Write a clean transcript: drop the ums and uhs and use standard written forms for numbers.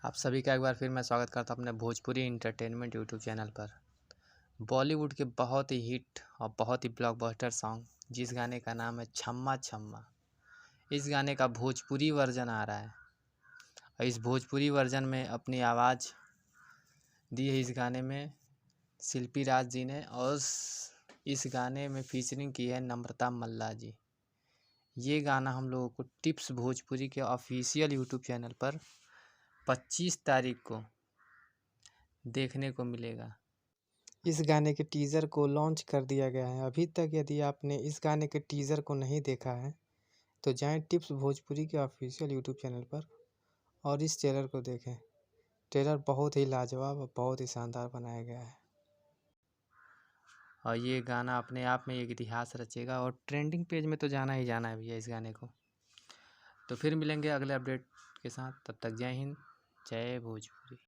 आप सभी का एक बार फिर मैं स्वागत करता हूं अपने भोजपुरी इंटरटेनमेंट यूट्यूब चैनल पर। बॉलीवुड के बहुत ही हिट और बहुत ही ब्लॉकबस्टर सॉन्ग जिस गाने का नाम है छम्मा छम्मा, इस गाने का भोजपुरी वर्जन आ रहा है और इस भोजपुरी वर्जन में अपनी आवाज़ दी है इस गाने में शिल्पी राज जी ने और इस गाने में फीचरिंग की है नम्रता मल्ला जी। ये गाना हम लोगों को टिप्स भोजपुरी के ऑफिशियल यूट्यूब चैनल पर 25 तारीख को देखने को मिलेगा। इस गाने के टीज़र को लॉन्च कर दिया गया है। अभी तक यदि आपने इस गाने के टीज़र को नहीं देखा है तो जाएं टिप्स भोजपुरी के ऑफिशियल यूट्यूब चैनल पर और इस ट्रेलर को देखें। ट्रेलर बहुत ही लाजवाब और बहुत ही शानदार बनाया गया है और ये गाना अपने आप में एक इतिहास रचेगा और ट्रेंडिंग पेज में तो जाना ही जाना है भैया इस गाने को। तो फिर मिलेंगे अगले अपडेट के साथ, तब तक जय हिंद, जय भोजपुरी।